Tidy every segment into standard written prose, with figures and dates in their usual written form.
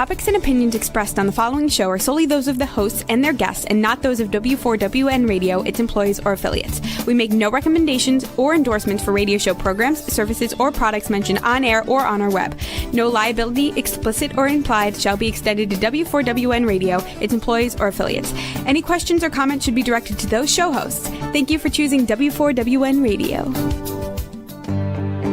topics and opinions expressed on the following show are solely those of the hosts and their guests and not those of W4WN Radio, its employees, or affiliates. We make no recommendations or endorsements for radio show programs, services, or products mentioned on air or on our web. No liability, explicit or implied, shall be extended to W4WN Radio, its employees, or affiliates. Any questions or comments should be directed to those show hosts. Thank you for choosing W4WN Radio.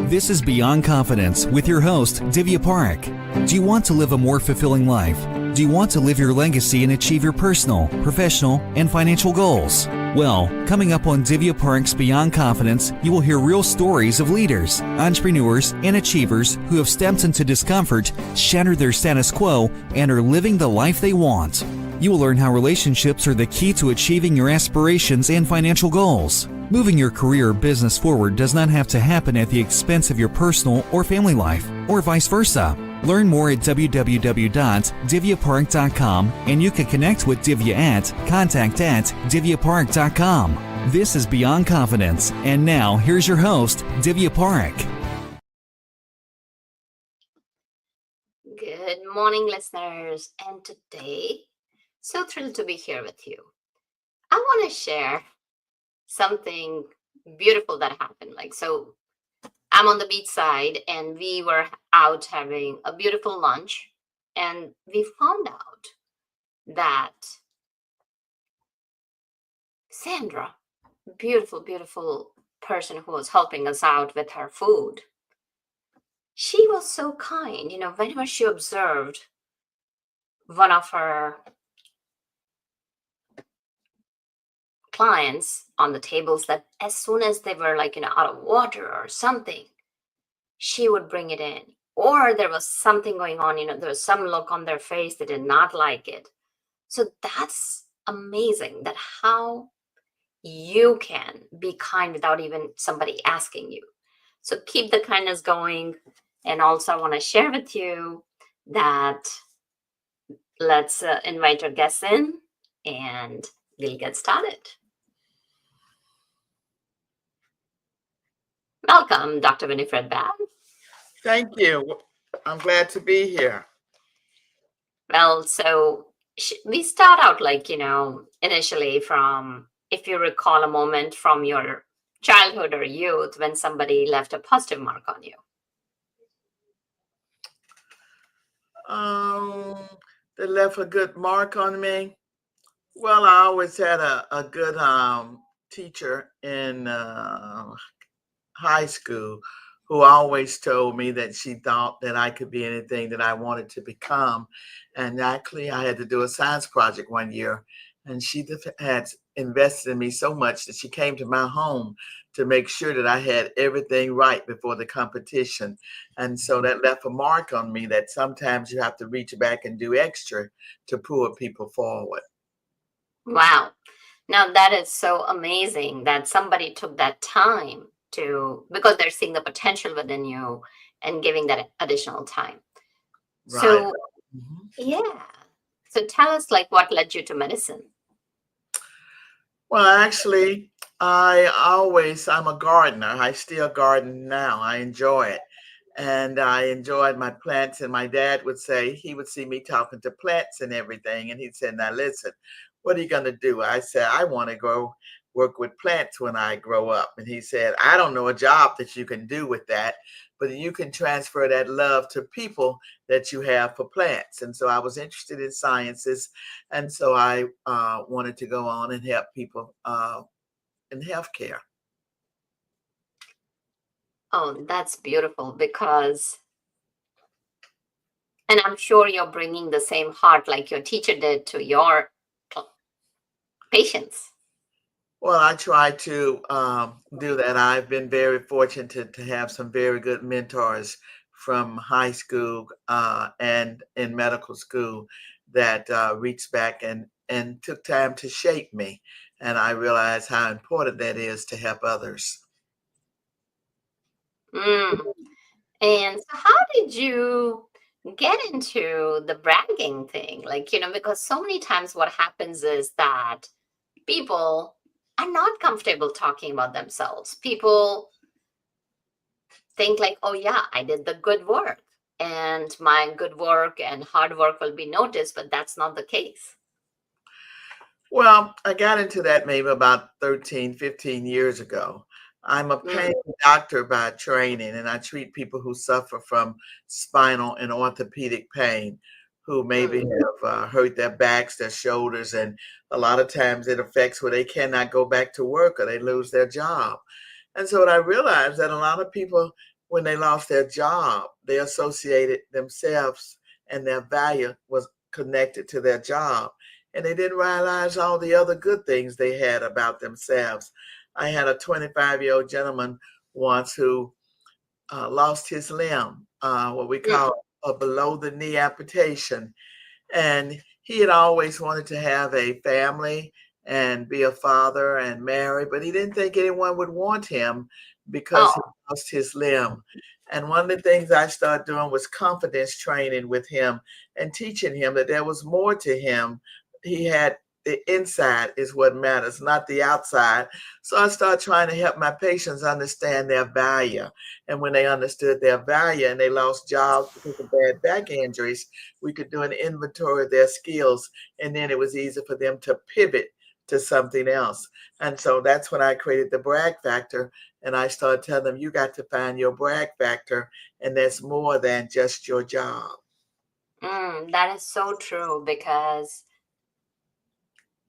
This is Beyond Confidence with your host, Divya Parekh. Do you want to live a more fulfilling life? Do you want to live your legacy and achieve your personal, professional, and financial goals? Well, coming up on Divya Parekh's Beyond Confidence, you will hear real stories of leaders, entrepreneurs, and achievers who have stepped into discomfort, shattered their status quo, and are living the life they want. You will learn how relationships are the key to achieving your aspirations and financial goals. Moving your career or business forward does not have to happen at the expense of your personal or family life, or vice versa. Learn more at www.divyaparekh.com, and you can connect with Divya at contact@divyaparekh.com. This is Beyond Confidence, and now here's your host, Divya Parekh. Good morning, listeners, and today, so thrilled to be here with you. I want to share something beautiful that happened. So I'm on the beach side and we were out having a beautiful lunch, and we found out that Sandra, beautiful, beautiful person who was helping us out with her food, she was so kind. Whenever she observed one of her clients on the tables, that as soon as they were out of water or something, she would bring it in. Or there was something going on, there was some look on their face, they did not like it. So that's amazing, that how you can be kind without even somebody asking you. So keep the kindness going. And also I want to share with you that let's invite our guests in and we'll get started. Welcome, Dr. Winifred Bragg. Thank you. I'm glad to be here. Well, so we start out initially from, if you recall a moment from your childhood or youth when somebody left a positive mark on you. They left a good mark on me. Well, I always had a good teacher in high school who always told me that she thought that I could be anything that I wanted to become. And actually, I had to do a science project one year, and she had invested in me so much that she came to my home to make sure that I had everything right before the competition. And so that left a mark on me that sometimes you have to reach back and do extra to pull people forward. Wow. Now that is so amazing that somebody took that time because they're seeing the potential within you and giving that additional time. Right. So, yeah. So tell us what led you to medicine? Well, actually, I'm a gardener. I still garden now. I enjoy it. And I enjoyed my plants. And my dad would say, he would see me talking to plants and everything. And he'd say, now listen, what are you going to do? I said, I want to go work with plants when I grow up. And he said, I don't know a job that you can do with that, but you can transfer that love to people that you have for plants. And so I was interested in sciences. And so I wanted to go on and help people in healthcare. Oh, that's beautiful, because, and I'm sure you're bringing the same heart like your teacher did to your patients. Well, I try to do that. I've been very fortunate to have some very good mentors from high school and in medical school that reached back and took time to shape me. And I realized how important that is to help others. And so how did you get into the bragging thing? Because so many times what happens is that people are not comfortable talking about themselves. People think oh yeah, I did the good work. and my good work and hard work will be noticed, but that's not the case. Well, I got into that maybe about 13, 15 years ago. I'm a Mm, pain doctor by training, and I treat people who suffer from spinal and orthopedic pain, who maybe mm. have hurt their backs, their shoulders, and a lot of times it affects where they cannot go back to work or they lose their job. And so what I realized that a lot of people, when they lost their job, they associated themselves and their value was connected to their job. And they didn't realize all the other good things they had about themselves. I had a 25-year-old gentleman once who lost his limb, what we Mm. call a below the knee amputation. And he had always wanted to have a family and be a father and marry, but he didn't think anyone would want him because he Oh, lost his limb. And one of the things I started doing was confidence training with him and teaching him that there was more to him. He had the inside is what matters, not the outside. So I started trying to help my patients understand their value. And when they understood their value and they lost jobs because of bad back injuries, we could do an inventory of their skills, and then it was easy for them to pivot to something else. And so that's when I created the Bragg Factor, and I started telling them, you got to find your Bragg Factor, and that's more than just your job. that is so true because,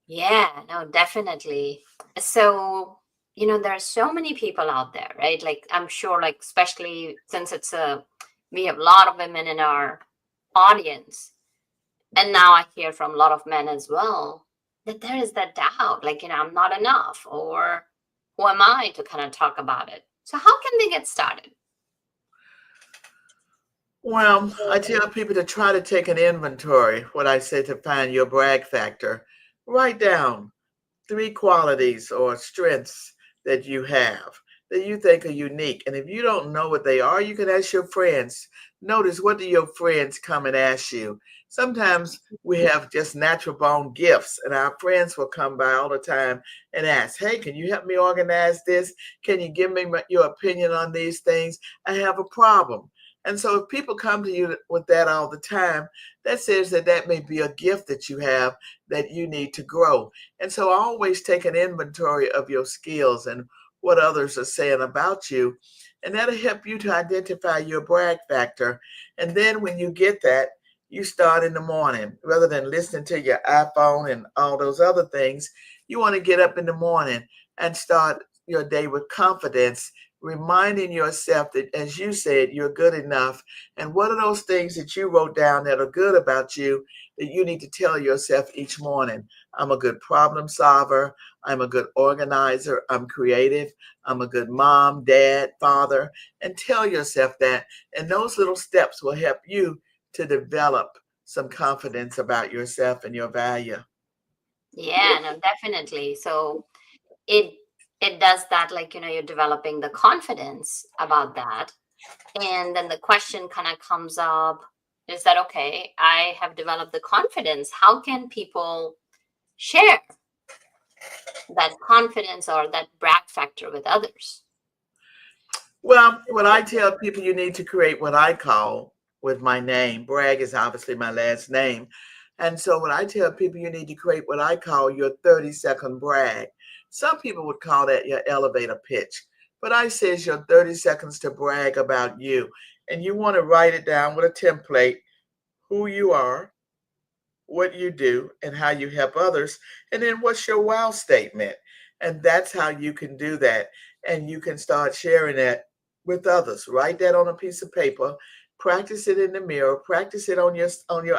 yeah, no, definitely. So, there are so many people out there, right? Like, I'm sure, like, especially since we have a lot of women in our audience. And now I hear from a lot of men as well that there is that doubt, like, I'm not enough, or who am I to kind of talk about it? So, how can they get started? Well, I tell people to try to take an inventory, what I say to find your Bragg Factor. Write down 3 qualities or strengths that you have that you think are unique. And if you don't know what they are, you can ask your friends. Notice, what do your friends come and ask you? Sometimes we have just natural born gifts, and our friends will come by all the time and ask, hey, can you help me organize this? Can you give me your opinion on these things? I have a problem. And so if people come to you with that all the time, that says that that may be a gift that you have that you need to grow. And so always take an inventory of your skills and what others are saying about you. And that'll help you to identify your Bragg Factor. And then when you get that, you start in the morning. Rather than listening to your iPhone and all those other things, you want to get up in the morning and start your day with confidence, reminding yourself that, as you said, you're good enough. And what are those things that you wrote down that are good about you that you need to tell yourself each morning? I'm a good problem solver. I'm a good organizer. I'm creative. I'm a good mom, dad, father. And tell yourself that. And those little steps will help you to develop some confidence about yourself and your value. Yeah, no, definitely. So it it does that, like, you're developing the confidence about that. And then the question kind of comes up, is that okay? I have developed the confidence. How can people share that confidence or that brag factor with others? Well, what I tell people, you need to create what I call with my name. Bragg is obviously my last name. And so what I tell people, you need to create what I call your 30-second brag. Some people would call that your elevator pitch, but I say it's your 30 seconds to brag about you. And you want to write it down with a template, who you are, what you do, and how you help others. And then what's your wow statement? And that's how you can do that. And you can start sharing that with others. Write that on a piece of paper, practice it in the mirror, practice it on your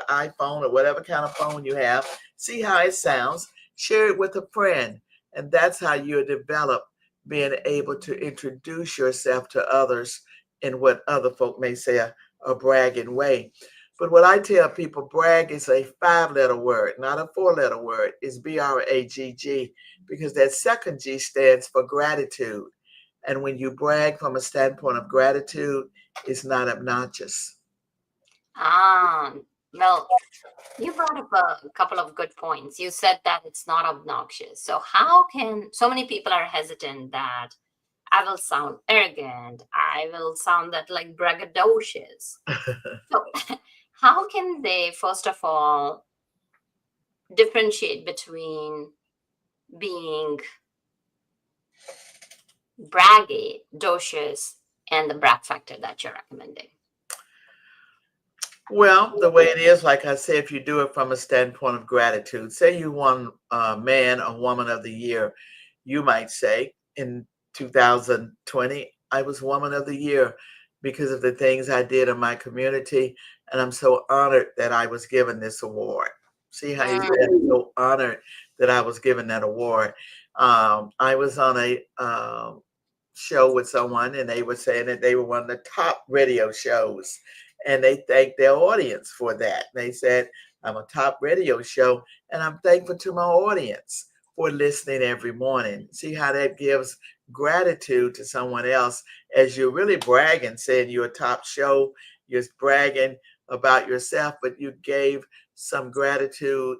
iPhone or whatever kind of phone you have. See how it sounds. Share it with a friend. And that's how you develop being able to introduce yourself to others in what other folk may say a bragging way. But what I tell people, brag is a 5-letter word, not a 4-letter word. It's BRAGG, because that second G stands for gratitude. And when you brag from a standpoint of gratitude, it's not obnoxious. Well, you brought up a couple of good points. You said that it's not obnoxious. So how can so many people are hesitant that I will sound arrogant. I will sound that like braggadocious. So, how can they, first of all, differentiate between being braggadocious and the brag factor that you're recommending? Well, the way it is, like I said, if you do it from a standpoint of gratitude, say you won Man or Woman of the Year, you might say in 2020, I was Woman of the Year because of the things I did in my community. And I'm so honored that I was given this award. See how you said, I'm so honored that I was given that award. I was on a show with someone, and they were saying that they were one of the top radio shows, and they thanked their audience for that. They said, I'm a top radio show, and I'm thankful to my audience for listening every morning. See how that gives gratitude to someone else as you're really bragging, saying you're a top show, you're bragging about yourself, but you gave some gratitude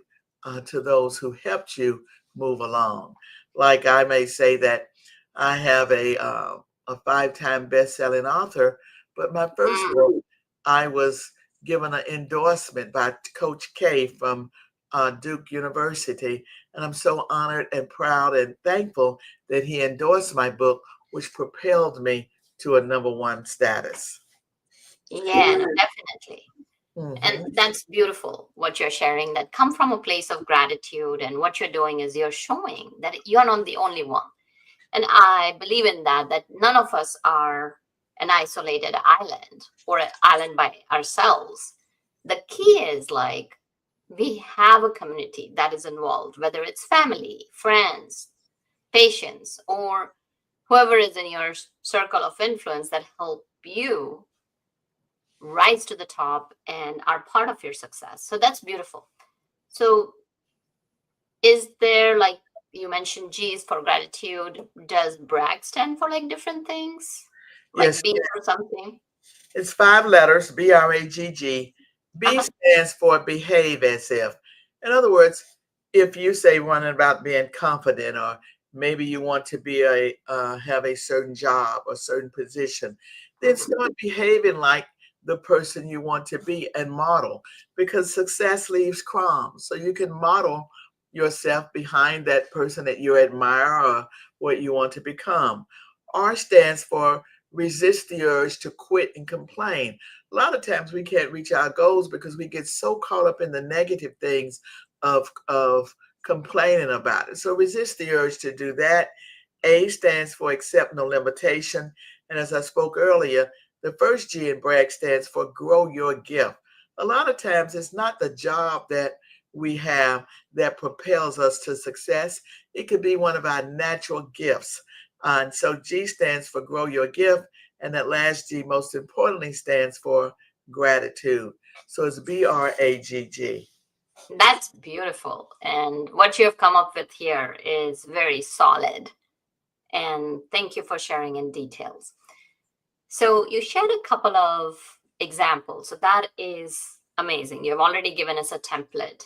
to those who helped you move along. Like I may say that I have a 5-time best-selling author, but my first book, I was given an endorsement by Coach K from Duke University, and I'm so honored and proud and thankful that he endorsed my book, which propelled me to a #1 status. Yeah, no, definitely. Mhm. And that's beautiful what you're sharing, that come from a place of gratitude. And what you're doing is you're showing that you're not the only one. And I believe in that, that none of us are an isolated island or an island by ourselves. The key is like we have a community that is involved, whether it's family, friends, patients, or whoever is in your circle of influence that help you rise to the top and are part of your success. So that's beautiful. So is there, like you mentioned, G is for gratitude. Does brag stand for like different things? Like Yes, B or something? it's 5 letters, BRAGG. B Uh-huh. stands for behave as if. In other words, if you say running about being confident, or maybe you want to be have a certain job or certain position, then start behaving like the person you want to be and model, because success leaves crumbs. So you can model yourself behind that person that you admire or what you want to become. R stands for resist the urge to quit and complain. A lot of times we can't reach our goals because we get so caught up in the negative things of complaining about it. So resist the urge to do that. A stands for accept no limitation. And as I spoke earlier, the first G in brag stands for grow your gift. A lot of times it's not the job that we have that propels us to success. It could be one of our natural gifts. And so G stands for grow your gift. And that last G, most importantly, stands for gratitude. So it's BRAGG. That's beautiful. And what you have come up with here is very solid. And thank you for sharing in details. So you shared a couple of examples. So that is amazing. You've already given us a template.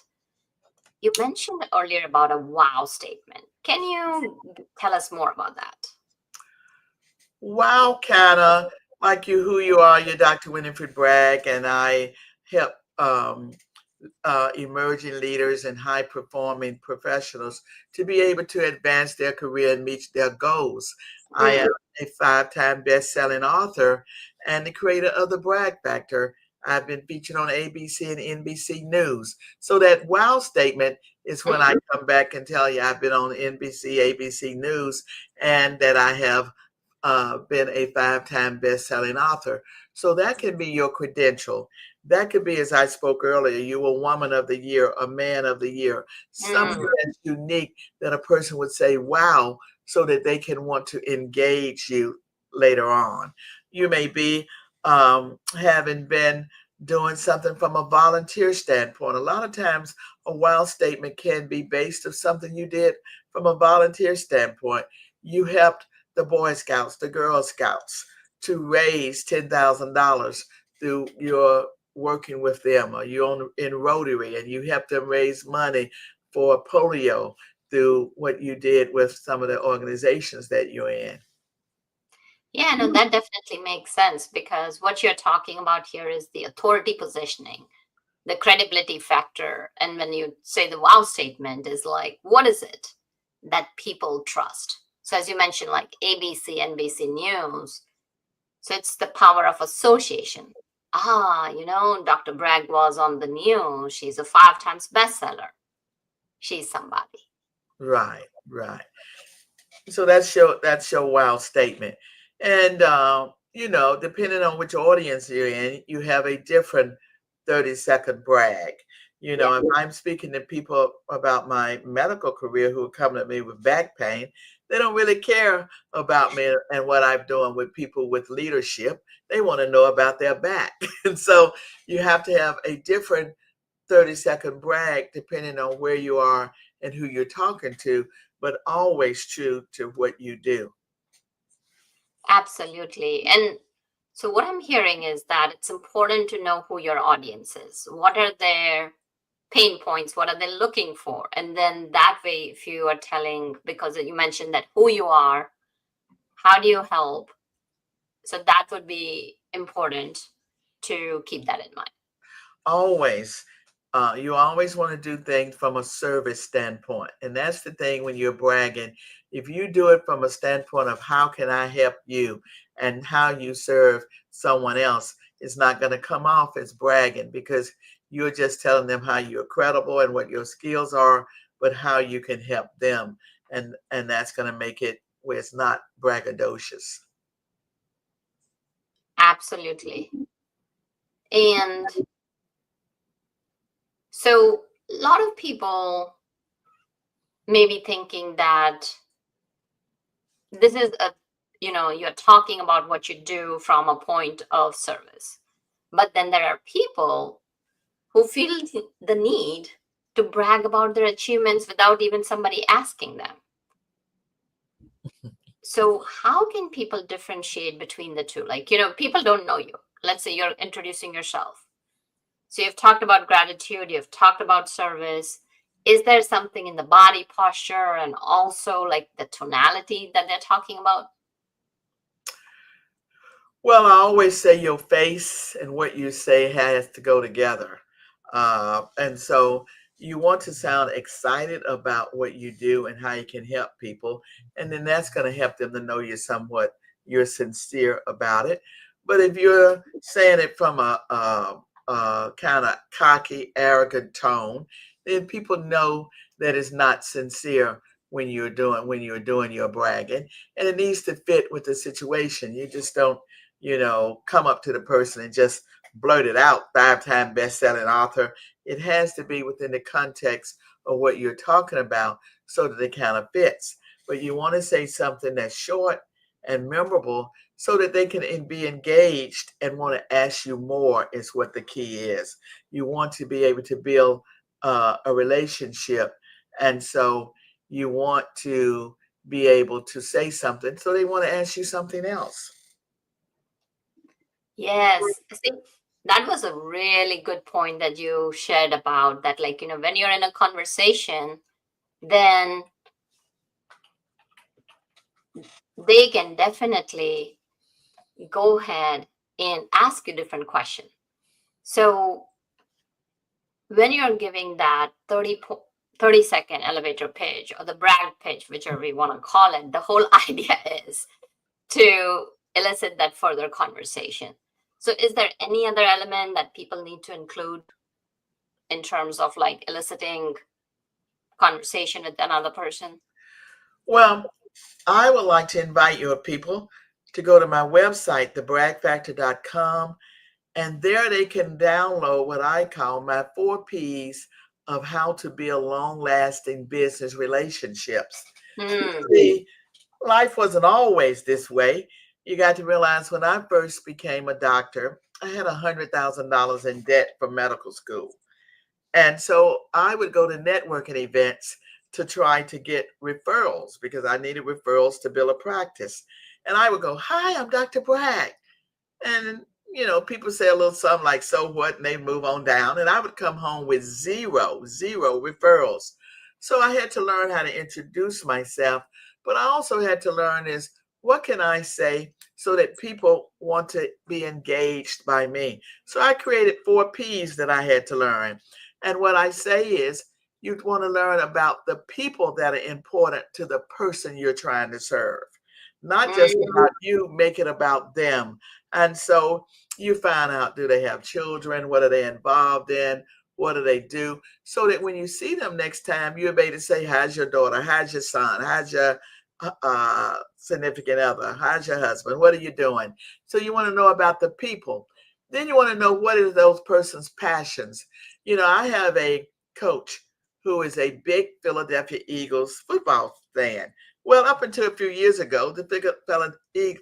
You mentioned earlier about a wow statement. Can you tell us more about that? Wow, kind of like you, who you are. You're Dr. Winifred Bragg, and I help emerging leaders and high performing professionals to be able to advance their career and meet their goals. I am a 5-time best-selling author and the creator of the Bragg Factor. I've been featured on ABC and NBC News. So that wow statement is when I come back and tell you I've been on NBC, ABC News, and that I have been a 5-time best-selling author. So that can be your credential. That could be, as I spoke earlier, you a woman of the year, a man of the year, something that's unique that a person would say, wow, so that they can want to engage you later on. You may be having been doing something from a volunteer standpoint. A lot of times a wow statement can be based of something you did from a volunteer standpoint. You helped the Boy Scouts, the Girl Scouts, to raise $10,000 through your working with them, or you're in Rotary and you help them raise money for polio through what you did with some of the organizations that you're in. Yeah, no, that definitely makes sense because what you're talking about here is the authority positioning, the credibility factor. And when you say the wow statement is like, what is it that people trust? So as you mentioned, like ABC, NBC News. So it's the power of association. Dr. Bragg was on the news. She's a 5 times bestseller. She's somebody. Right, right. So that's your wow statement. And depending on which audience you're in, you have a different 30-second brag. Yeah, If I'm speaking to people about my medical career who are coming to me with back pain, they don't really care about me and what I'm doing with people with leadership. They want to know about their back. And so you have to have a different 30-second brag depending on where you are and who you're talking to, but always true to what you do. absolutely. And so what I'm hearing is that it's important to know who your audience is. What are their pain points? What are they looking for? And then that way, if you are telling, because you mentioned that who you are, how do you help? So that would be important to keep that in mind. Always. You always want to do things from a service standpoint. And that's the thing when you're bragging. If you do it from a standpoint of how can I help you and how you serve someone else, it's not going to come off as bragging because you're just telling them how you're credible and what your skills are, but how you can help them. And that's going to make it where it's not braggadocious. Absolutely. And so a lot of people may be thinking that this is you're talking about what you do from a point of service. But then there are people who feel the need to brag about their achievements without even somebody asking them. So how can people differentiate between the two? Like, people don't know you. Let's say you're introducing yourself. So you've talked about gratitude, you've talked about service. Is there something in the body posture and also like the tonality that they're talking about? Well, I always say your face and what you say has to go together. And so you want to sound excited about what you do and how you can help people. And then that's going to help them to know you're sincere about it. But if you're saying it from a kind of cocky, arrogant tone, then people know that it's not sincere when you're doing your bragging. And it needs to fit with the situation. You just don't come up to the person and just blurt it out, 5-time best-selling author. It has to be within the context of what you're talking about so that it kind of fits. But you want to say something that's short and memorable so that they can be engaged and want to ask you more is what the key is. You want to be able to build a relationship. And so you want to be able to say something so they want to ask you something else. Yes, I think that was a really good point that you shared about that. Like, when you're in a conversation, then they can definitely go ahead and ask you different questions. So when you're giving that 30-second elevator pitch or the brag pitch, whichever we want to call it, the whole idea is to elicit that further conversation. So is there any other element that people need to include in terms of like eliciting conversation with another person? Well, I would like to invite your people to go to my website, TheBraggFactor.com, and there they can download what I call my 4 Ps of how to build long-lasting business relationships. Hmm. See, life wasn't always this way. You got to realize when I first became a doctor, I had $100,000 in debt for medical school. And so I would go to networking events to try to get referrals because I needed referrals to build a practice. And I would go, "Hi, I'm Dr. Bragg." And, people say a little something like, "So what?" And they move on down. And I would come home with zero referrals. So I had to learn how to introduce myself. But I also had to learn is what can I say so that people want to be engaged by me? So I created 4 P's that I had to learn. And what I say is, you'd want to learn about the people that are important to the person you're trying to serve, not just Mm, about you, make it about them. And so you find out, do they have children? What are they involved in? What do they do? So that when you see them next time, you'll be able to say, how's your daughter? How's your son? How's your significant other? How's your husband? What are you doing? So you want to know about the people. Then you want to know what is those person's passions. I have a coach who is a big Philadelphia Eagles football fan. Well, up until a few years ago, the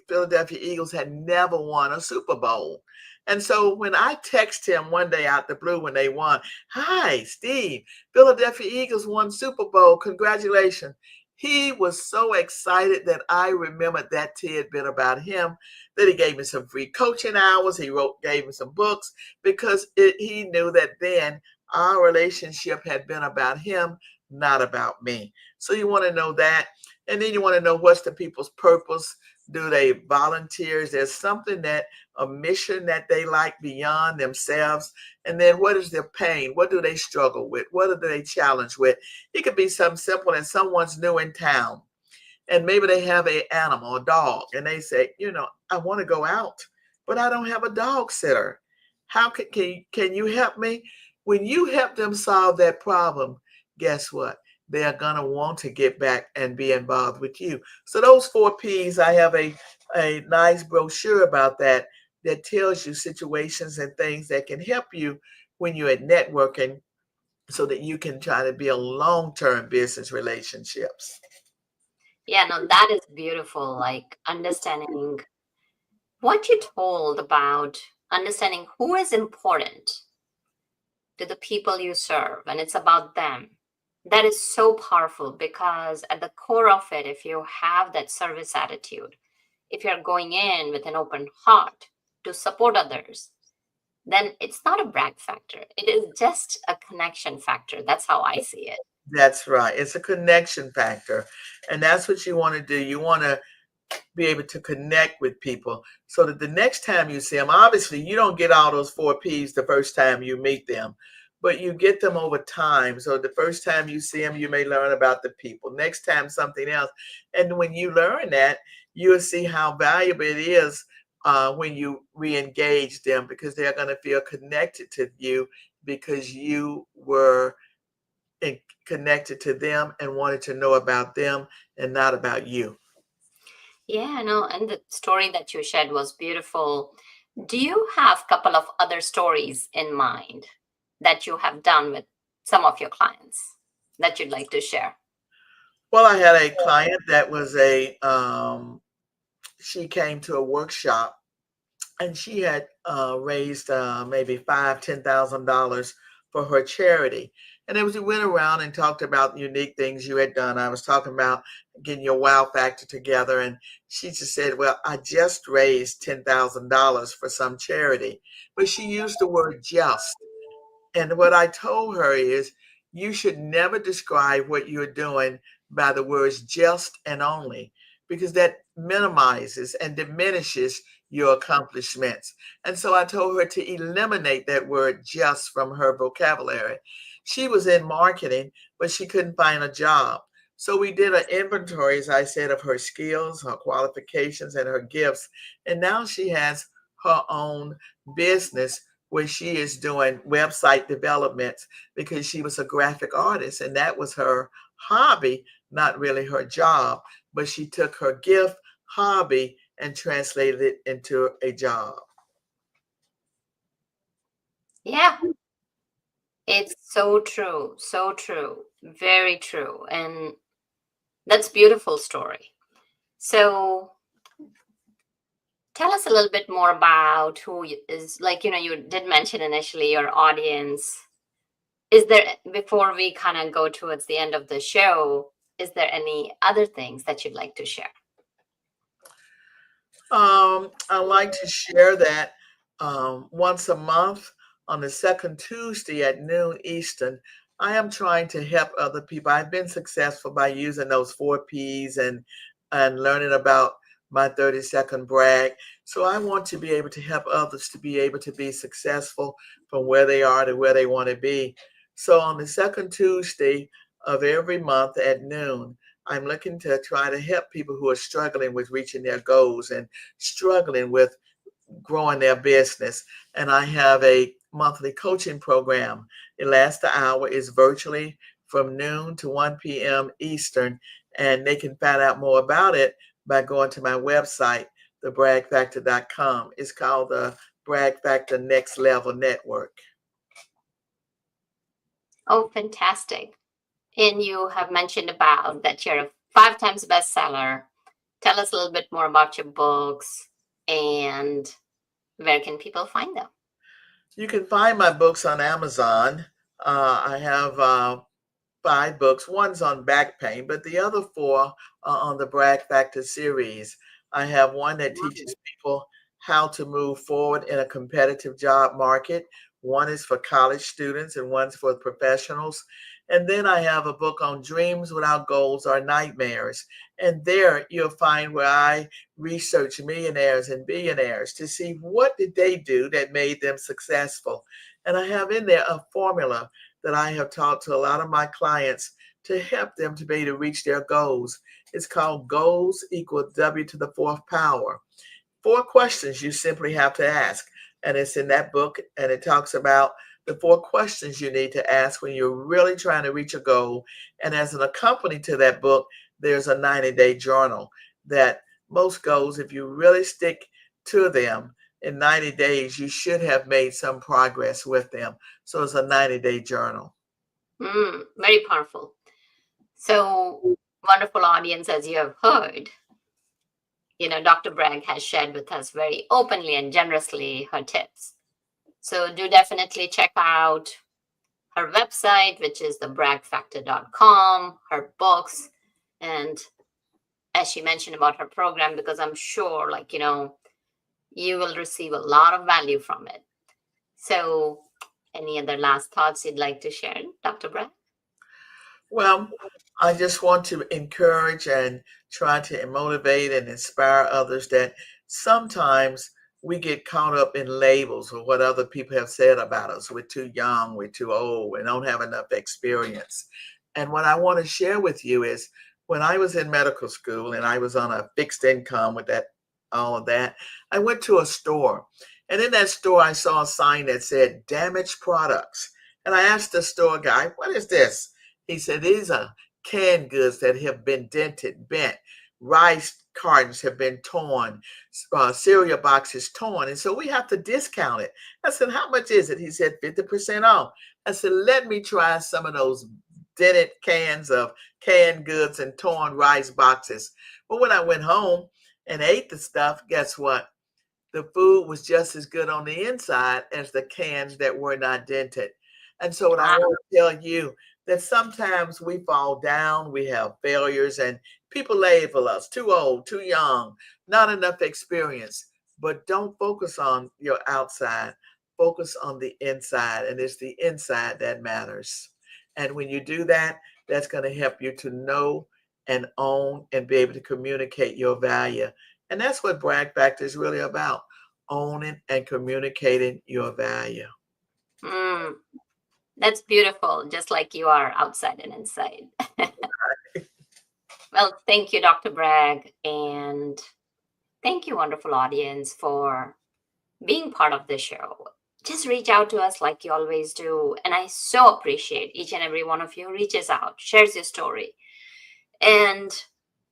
Philadelphia Eagles had never won a Super Bowl. And so when I text him one day out the blue when they won, hi, Steve, Philadelphia Eagles won Super Bowl. Congratulations. He was so excited that I remembered that tidbit about him, that he gave me some free coaching hours. He gave me some books because he knew that then our relationship had been about him, not about me. So you want to know that. And then you want to know what's the people's purpose. Do they volunteer? Is there something a mission that they like beyond themselves? And then what is their pain? What do they struggle with? What are they challenged with? It could be something simple as someone's new in town and maybe they have an animal, a dog, and they say, I want to go out, but I don't have a dog sitter. How can you help me? When you help them solve that problem, guess what? They are going to want to get back and be involved with you. So those 4 P's, I have a nice brochure about that tells you situations and things that can help you when you're at networking so that you can try to build long-term business relationships. yeah, no, that is beautiful. Like understanding what you told about understanding who is important to the people you serve, and it's about them. That is so powerful because at the core of it, if you have that service attitude, if you're going in with an open heart to support others, then it's not a brag factor. It is just a connection factor. That's how I see it. That's right. It's a connection factor. And that's what you want to do. You want to be able to connect with people so that the next time you see them, obviously you don't get all those 4 P's the first time you meet them, but you get them over time. So the first time you see them, you may learn about the people. Next time, something else. And when you learn that, you'll see how valuable it is when you re-engage them, because they're going to feel connected to you because you were connected to them and wanted to know about them and not about you. Yeah, no, and the story that you shared was beautiful. Do you have a couple of other stories in mind that you have done with some of your clients that you'd like to share? Well, I had a client that was she came to a workshop and she had raised maybe $5,000, $10,000 for her charity. And as we went around and talked about unique things you had done, I was talking about getting your wow factor together, and she just said, "Well, I just raised $10,000 for some charity," but she used the word "just." And what I told her is, you should never describe what you're doing by the words just and only, because that minimizes and diminishes your accomplishments. And so I told her to eliminate that word just from her vocabulary. She was in marketing, but she couldn't find a job. So we did an inventory, as I said, of her skills, her qualifications, and her gifts. And now she has her own business where she is doing website developments because she was a graphic artist and that was her hobby, not really her job. But she took her gift, hobby, and translated it into a job. Yeah, it's so true, so true, very true. And that's beautiful story. So tell us a little bit more about who is, like, you did mention initially your audience. Is there, before we kind of go towards the end of the show, is there any other things that you'd like to share? I like to share that once a month on the second Tuesday at noon Eastern, I am trying to help other people. I've been successful by using those 4 P's and learning about my 30-second brag. So I want to be able to help others to be able to be successful from where they are to where they want to be. So on the second Tuesday of every month at noon, I'm looking to try to help people who are struggling with reaching their goals and struggling with growing their business. And I have a monthly coaching program. It lasts an hour, is virtually from noon to 1 p.m. Eastern. And they can find out more about it by going to my website, TheBraggFactor.com. It's called the Bragg Factor Next Level Network. Oh, fantastic. And you have mentioned about that you're a 5 times bestseller. Tell us a little bit more about your books and where can people find them? You can find my books on Amazon. I have 5 books. One's on back pain, but the other 4 are on the Bragg Factor series. I have one that teaches people how to move forward in a competitive job market. One is for college students and one's for professionals. And then I have a book on dreams without goals are nightmares. And there you'll find where I research millionaires and billionaires to see what did they do that made them successful. And I have in there a formula that I have taught to a lot of my clients to help them to be able to reach their goals. It's called Goals Equal W to the 4th Power. 4 questions you simply have to ask. And it's in that book, and it talks about the 4 questions you need to ask when you're really trying to reach a goal. And as an accompaniment to that book, there's a 90-day journal that most goals, if you really stick to them in 90 days, you should have made some progress with them. So it's a 90-day journal. Very powerful. So, wonderful audience, as you have heard, Dr. Bragg has shared with us very openly and generously her tips. So do definitely check out her website, which is TheBraggFactor.com, her books, and as she mentioned about her program, because I'm sure, you will receive a lot of value from it. So any other last thoughts you'd like to share, Dr. Bragg? Well, I just want to encourage and try to motivate and inspire others that sometimes we get caught up in labels or what other people have said about us. We're too young, we're too old, we don't have enough experience. And what I want to share with you is when I was in medical school and I was on a fixed income with all of that, I went to a store. And in that store, I saw a sign that said damaged products. And I asked the store guy, what is this? He said, these are canned goods that have been dented, bent. Rice cartons have been torn, cereal boxes torn. And so we have to discount it. I said, how much is it? He said, 50% off. I said, let me try some of those dented cans of canned goods and torn rice boxes. But when I went home and ate the stuff, guess what? The food was just as good on the inside as the cans that were not dented. And so what I want to tell you, that sometimes we fall down, we have failures, and people label us too old, too young, not enough experience. But don't focus on your outside, focus on the inside, and it's the inside that matters. And when you do that, that's going to help you to know and own and be able to communicate your value. And that's what Bragg Factor is really about, owning and communicating your value. That's beautiful, just like you are outside and inside. Well, thank you, Dr. Bragg, and thank you, wonderful audience, for being part of the show. Just reach out to us like you always do, and I so appreciate each and every one of you reaches out, shares your story, and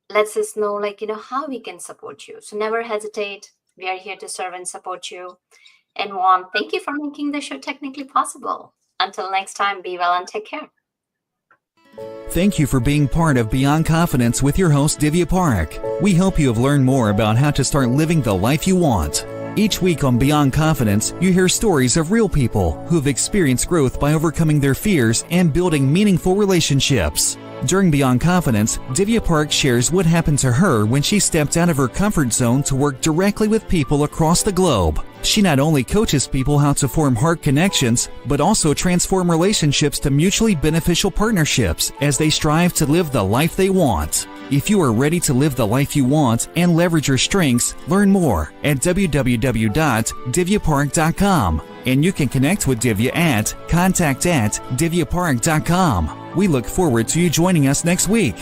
lets us know, how we can support you. So never hesitate. We are here to serve and support you. And Juan, thank you for making the show technically possible. Until next time, be well and take care. Thank you for being part of Beyond Confidence with your host, Divya Parekh. We hope you have learned more about how to start living the life you want. Each week on Beyond Confidence, you hear stories of real people who have experienced growth by overcoming their fears and building meaningful relationships. During Beyond Confidence, Divya Parekh shares what happened to her when she stepped out of her comfort zone to work directly with people across the globe. She not only coaches people how to form heart connections, but also transform relationships to mutually beneficial partnerships as they strive to live the life they want. If you are ready to live the life you want and leverage your strengths, learn more at www.divyaparekh.com. And you can connect with Divya at contact@divyaparekh.com. We look forward to you joining us next week.